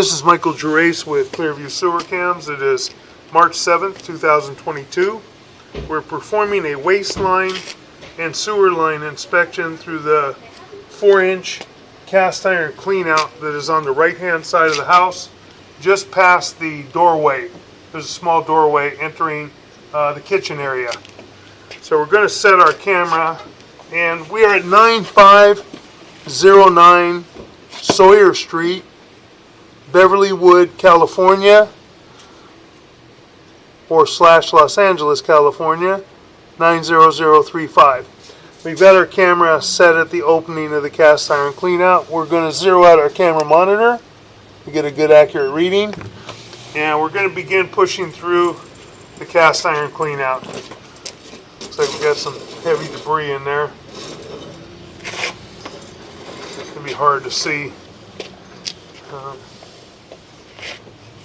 This is Michael Gerace with Clearview Sewer Cams. It is March 7th, 2022. We're performing a waste line and sewer line inspection through the 4-inch cast iron cleanout that is on the right-hand side of the house, just past the doorway. There's a small doorway entering the kitchen area. So we're going to set our camera, and we are at 9509 Sawyer Street, Beverlywood, California, or / Los Angeles, California, 90035. We've got our camera set at the opening of the cast iron cleanout. We're going to zero out our camera monitor to get a good accurate reading, and we're going to begin pushing through the cast iron cleanout. Looks like we got some heavy debris in there. It's going to be hard to see.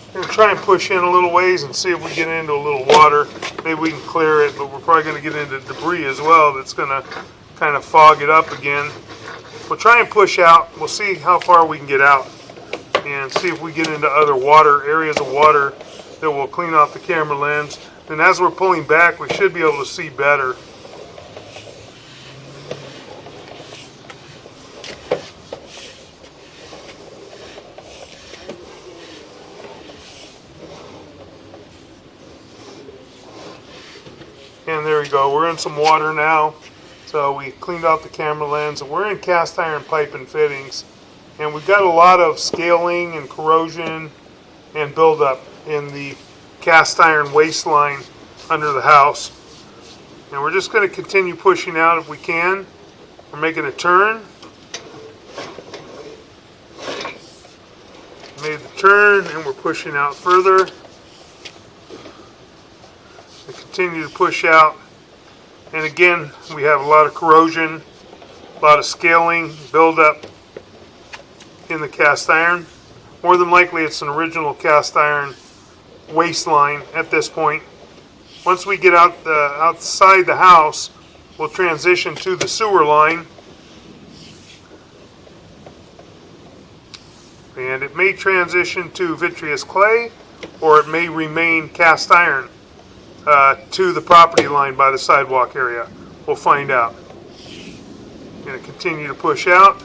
I'm going to try and push in a little ways and see if we get into a little water. Maybe we can clear it, but we're probably going to get into debris as well that's going to kind of fog it up again. We'll try and push out. We'll see how far we can get out and see if we get into other water, areas of water that will clean off the camera lens. And as we're pulling back, we should be able to see better. And there we go, we're in some water now. So we cleaned out the camera lens, and we're in cast iron pipe and fittings. And we've got a lot of scaling and corrosion and buildup in the cast iron waste line under the house. And we're just going to continue pushing out if we can. We're making a turn. Made the turn, and we're pushing out further. We continue to push out, and again we have a lot of corrosion, a lot of scaling, buildup in the cast iron. More than likely it's an original cast iron waste line at this point. Once we get outside the house, we'll transition to the sewer line, and it may transition to vitreous clay, or it may remain cast iron to the property line by the sidewalk area. We'll find out. Going to continue to push out.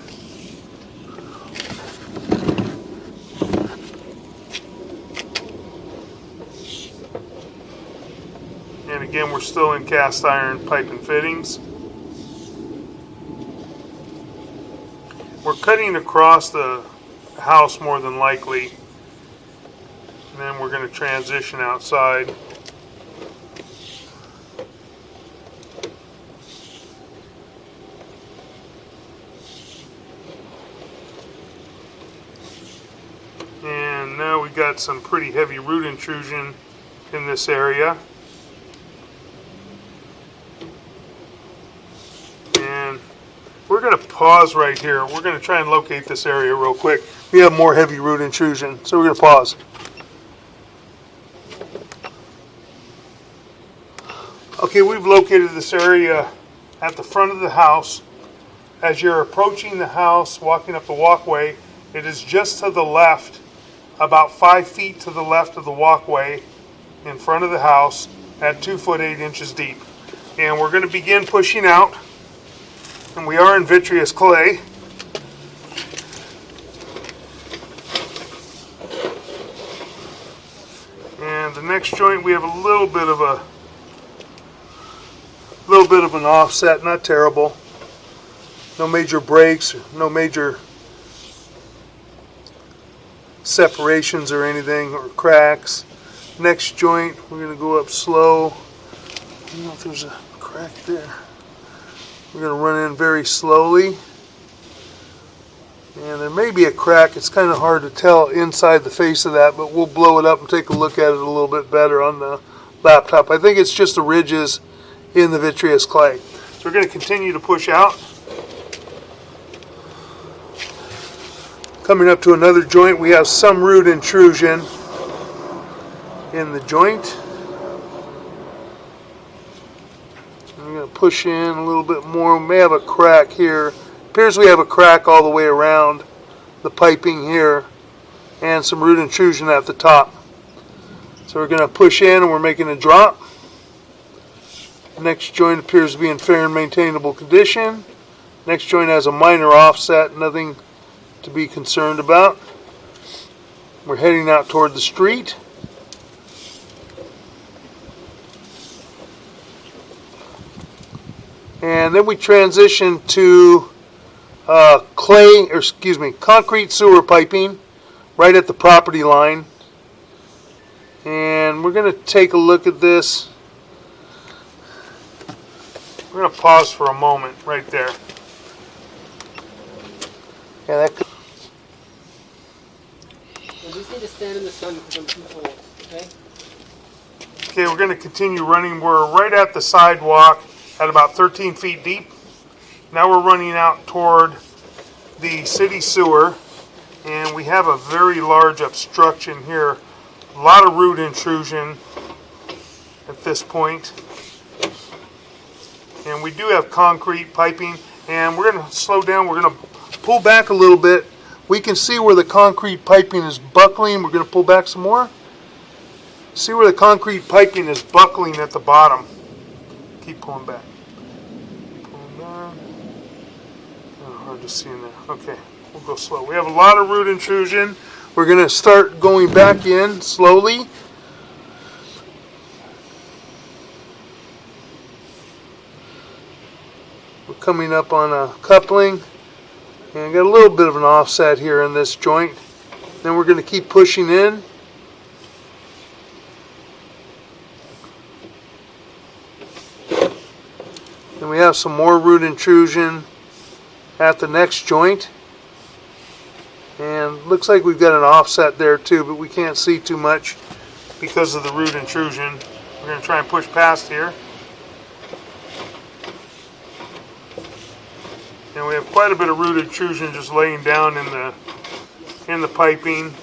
And again, we're still in cast iron pipe and fittings. We're cutting across the house more than likely, and then we're going to transition outside. And now we've got some pretty heavy root intrusion in this area. And we're going to pause right here. We're going to try and locate this area real quick. We have more heavy root intrusion, so we're going to pause. Okay, we've located this area at the front of the house. As you're approaching the house, walking up the walkway, it is just to the left, about 5 feet to the left of the walkway in front of the house at 2 foot 8 inches deep. And we're going to begin pushing out, and we are in vitreous clay. And the next joint, we have a little bit of an offset, not terrible. No major breaks, no major separations or anything, or cracks. Next joint, we're going to go up slow. I don't know if there's a crack there. We're going to run in very slowly. And there may be a crack. It's kind of hard to tell inside the face of that, but we'll blow it up and take a look at it a little bit better on the laptop. I think it's just the ridges in the vitreous clay. So we're going to continue to push out. Coming up to another joint, we have some root intrusion in the joint. I'm going to push in a little bit more. We may have a crack here. Appears we have a crack all the way around the piping here. and some root intrusion at the top. So we're going to push in and we're making a drop. The next joint appears to be in fair and maintainable condition. Next joint has a minor offset, nothing to be concerned about. We're heading out toward the street. And then we transition to concrete sewer piping right at the property line. And we're going to take a look at this. We're going to pause for a moment right there. Yeah, that could... You just need to stand in the sun because I'm too cold, okay? Okay, we're going to continue running. We're right at the sidewalk at about 13 feet deep. Now we're running out toward the city sewer, and we have a very large obstruction here. A lot of root intrusion at this point. And we do have concrete piping, and we're going to slow down. We're going to pull back a little bit. We can see where the concrete piping is buckling. We're going to pull back some more. See where the concrete piping is buckling at the bottom. Keep pulling back. Pulling back. Oh, hard to see in there. Okay, we'll go slow. We have a lot of root intrusion. We're going to start going back in slowly. We're coming up on a coupling. And got a little bit of an offset here in this joint. Then we're going to keep pushing in. Then we have some more root intrusion at the next joint. And looks like we've got an offset there too, but we can't see too much because of the root intrusion. We're going to try and push past here. And we have quite a bit of root intrusion just laying down in the piping.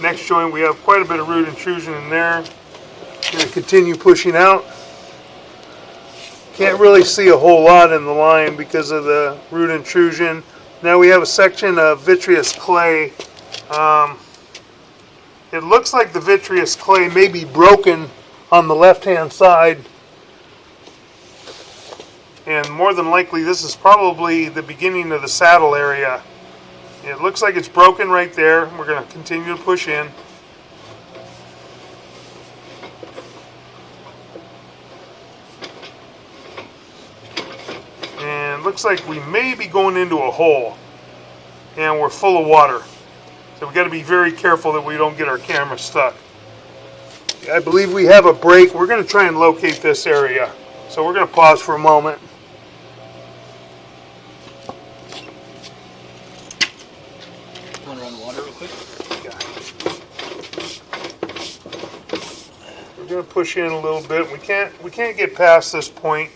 Next joint, we have quite a bit of root intrusion in there. We're going to continue pushing out. Can't really see a whole lot in the line because of the root intrusion. Now we have a section of vitreous clay. It looks like the vitreous clay may be broken on the left-hand side. And more than likely, this is probably the beginning of the saddle area. It looks like it's broken right there. We're going to continue to push in. And it looks like we may be going into a hole. And we're full of water. So we've got to be very careful that we don't get our camera stuck. I believe we have a break. We're going to try and locate this area. So we're going to pause for a moment. Want to run water real quick? Yeah. We're going to push in a little bit. We can't get past this point.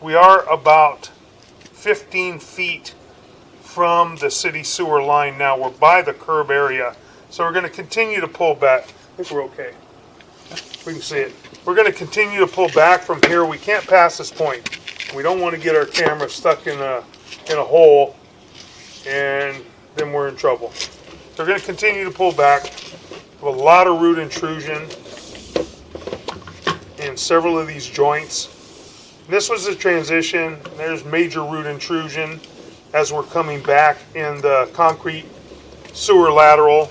We are about 15 feet from the city sewer line now. We're by the curb area. So we're going to continue to pull back. I think we're okay. We can see it. We're going to continue to pull back from here. We can't pass this point. We don't want to get our camera stuck in a hole, and then we're in trouble. So we're going to continue to pull back. We have a lot of root intrusion in several of these joints. This was the transition. There's major root intrusion as we're coming back in the concrete sewer lateral.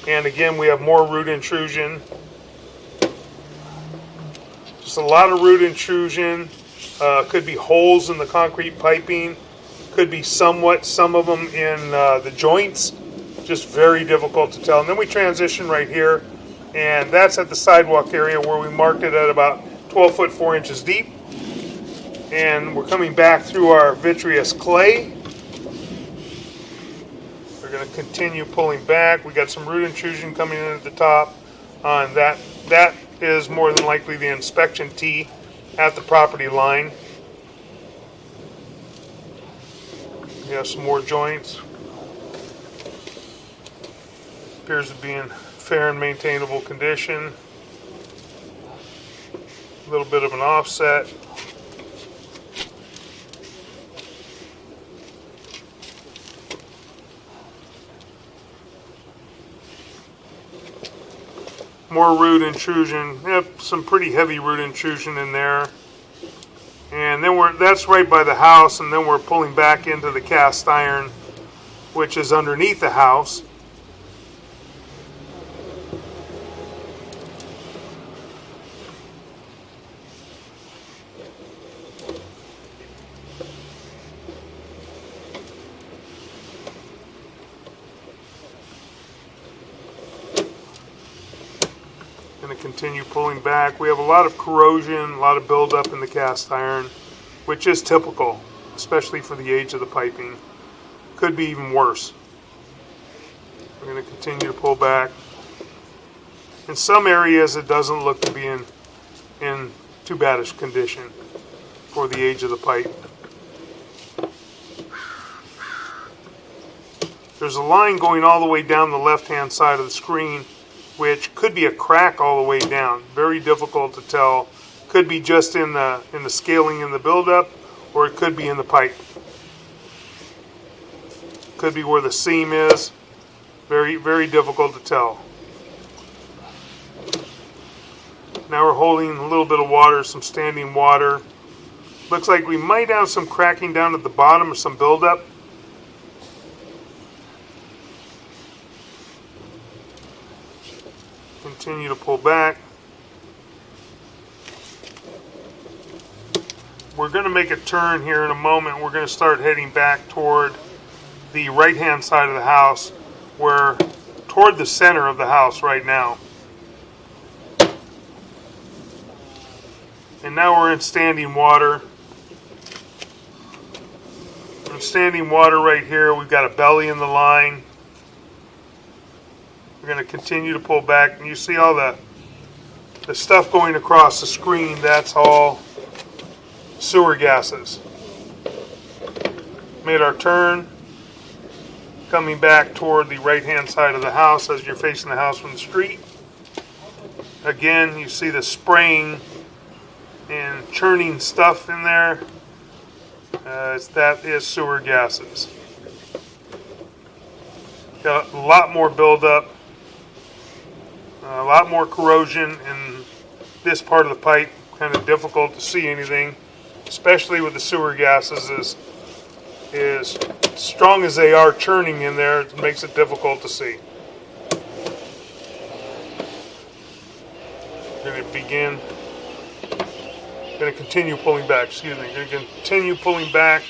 And again, we have more root intrusion. Just a lot of root intrusion. Could be holes in the concrete piping. Could be some of them in the joints. Just very difficult to tell. And then we transition right here. And that's at the sidewalk area where we marked it at about 12 foot 4 inches deep. And we're coming back through our vitreous clay. We're going to continue pulling back. We got some root intrusion coming in at the top. On that is more than likely the inspection tee at the property line. We have some more joints. Appears to be in fair and maintainable condition. A little bit of an offset. More root intrusion. Yep, some pretty heavy root intrusion in there. And then that's right by the house, and then we're pulling back into the cast iron, which is underneath the house. Going to continue pulling back. We have a lot of corrosion, a lot of buildup in the cast iron, which is typical, especially for the age of the piping. Could be even worse. We're going to continue to pull back. In some areas, it doesn't look to be in too bad a condition for the age of the pipe. There's a line going all the way down the left-hand side of the screen, which could be a crack all the way down. Very difficult to tell. Could be just in the scaling in the buildup, or it could be in the pipe. Could be where the seam is. Very, very difficult to tell. Now we're holding a little bit of water, some standing water. Looks like we might have some cracking down at the bottom or some buildup. Continue to pull back. We're going to make a turn here in a moment. We're going to start heading back toward the right-hand side of the house. We're toward the center of the house right now. And now we're in standing water. In standing water right here, we've got a belly in the line. We're going to continue to pull back, and you see all the stuff going across the screen. That's all sewer gases. Made our turn, coming back toward the right-hand side of the house as you're facing the house from the street. Again, you see the spraying and churning stuff in there. That is sewer gases. Got a lot more buildup. A lot more corrosion in this part of the pipe. Kind of difficult to see anything, especially with the sewer gases. As strong as they are churning in there, it makes it difficult to see. Going to continue pulling back. Going to continue pulling back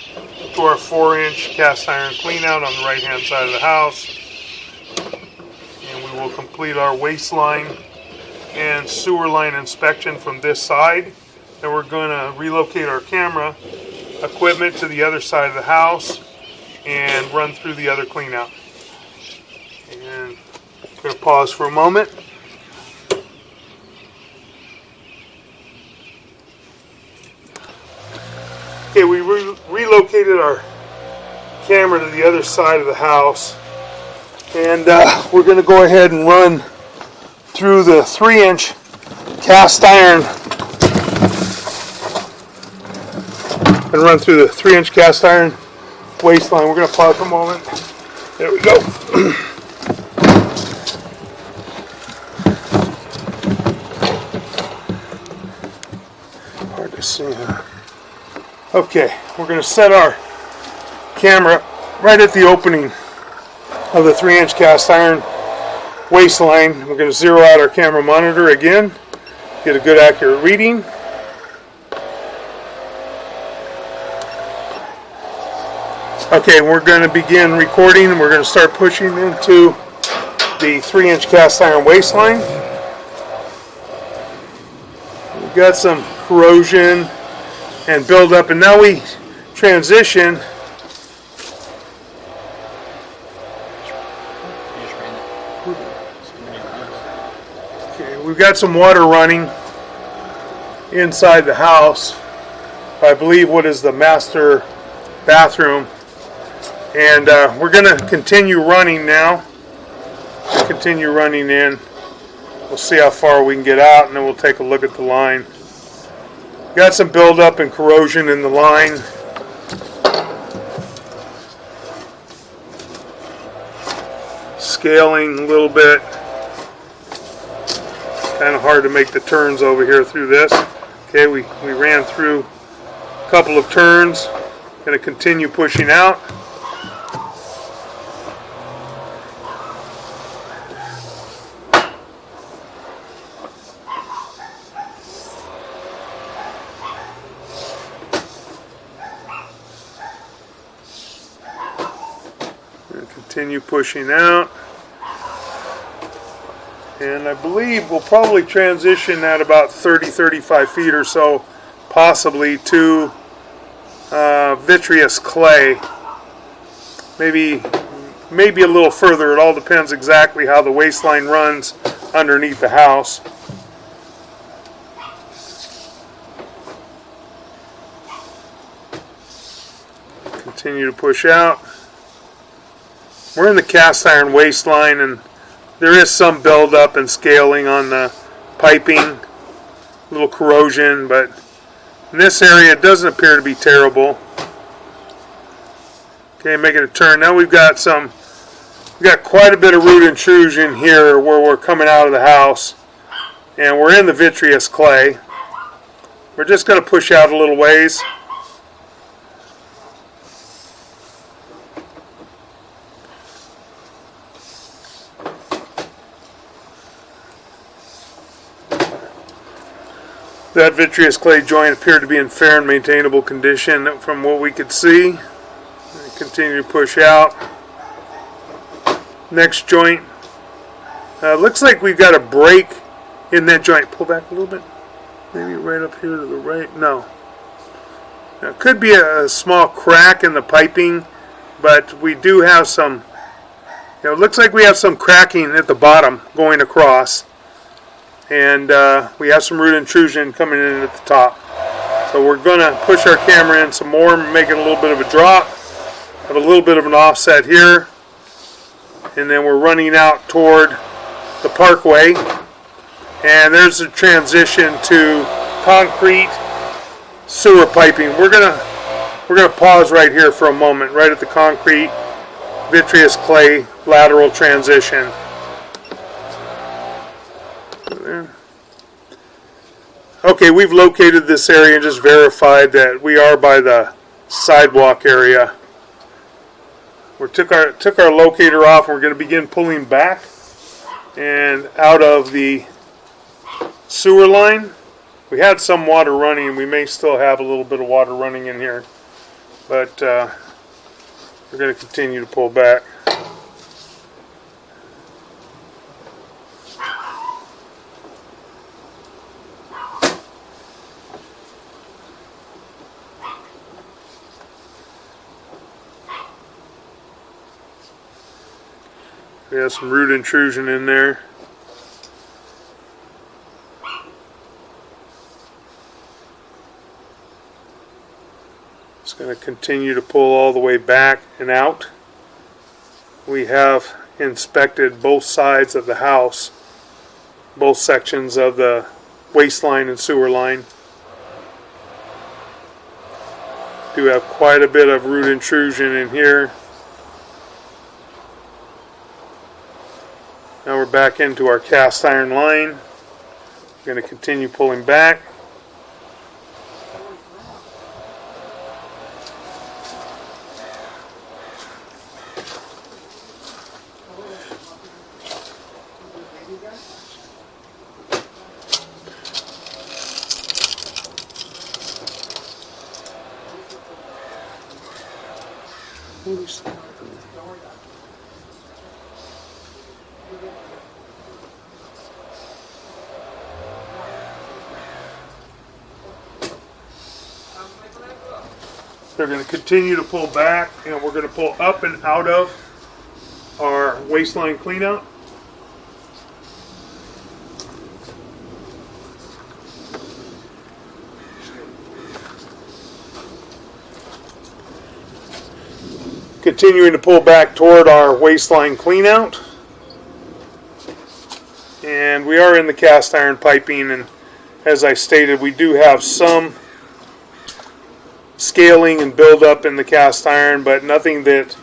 to our 4-inch cast iron clean out on the right-hand side of the house. We'll complete our waste line and sewer line inspection from this side. And we're going to relocate our camera equipment to the other side of the house and run through the other clean out. And I'm going to pause for a moment. Okay, we relocated our camera to the other side of the house. And we're going to go ahead and run through the 3-inch cast iron. And run through the 3-inch cast iron waste line. We're going to pause for a moment. There we go. Hard to see, huh? Okay, we're going to set our camera right at the opening of the 3-inch cast iron waste line. We're going to zero out our camera monitor again, get a good accurate reading. Okay, we're going to begin recording, and we're going to start pushing into the 3-inch cast iron waste line. We've got some corrosion and buildup, and now we transition. Okay, we've got some water running inside the house. I believe what is the master bathroom. And we're going to continue running now. Continue running in. We'll see how far we can get out, and then we'll take a look at the line. Got some buildup and corrosion in the line. Scaling a little bit. Kind of hard to make the turns over here through this. Okay, we ran through a couple of turns. Going to continue pushing out. Continue pushing out. And I believe we'll probably transition at about 30-35 feet or so, possibly to vitreous clay. Maybe a little further. It all depends exactly how the waistline runs underneath the house. Continue to push out. We're in the cast iron waistline, and there is some buildup and scaling on the piping, a little corrosion, but in this area it doesn't appear to be terrible. Okay, making a turn. Now we've got quite a bit of root intrusion here where we're coming out of the house, and we're in the vitreous clay. We're just going to push out a little ways. That vitreous clay joint appeared to be in fair and maintainable condition from what we could see. Continue to push out. Next joint. Looks like we've got a break in that joint. Pull back a little bit. Maybe right up here to the right. No. Now, it could be a small crack in the piping, but we do have some. It looks like we have some cracking at the bottom going across. And we have some root intrusion coming in at the top. So we're going to push our camera in some more, make it a little bit of a drop. Have a little bit of an offset here. And then we're running out toward the parkway. And there's a transition to concrete sewer piping. We're gonna pause right here for a moment, right at the concrete vitreous clay lateral transition. Okay, we've located this area and just verified that we are by the sidewalk area. We took our locator off, and we're going to begin pulling back and out of the sewer line. We had some water running. We may still have a little bit of water running in here, but we're going to continue to pull back. We have some root intrusion in there. It's going to continue to pull all the way back and out. We have inspected both sides of the house, both sections of the waistline and sewer line. Do have quite a bit of root intrusion in here. Now we're back into our cast iron line. We're going to continue pulling back. They're going to continue to pull back, and we're going to pull up and out of our waistline cleanout. Continuing to pull back toward our waistline cleanout. And we are in the cast iron piping, and as I stated, we do have some scaling and buildup in the cast iron, but nothing that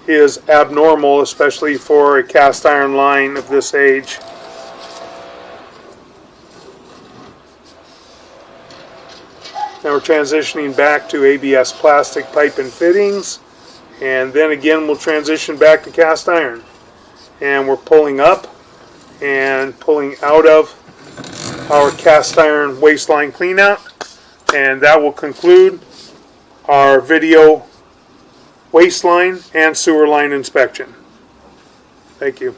is abnormal, especially for a cast iron line of this age. Now we're transitioning back to ABS plastic pipe and fittings, and then again we'll transition back to cast iron. And we're pulling up and pulling out of our cast iron waistline cleanout, and that will conclude our video waistline and sewer line inspection. Thank you.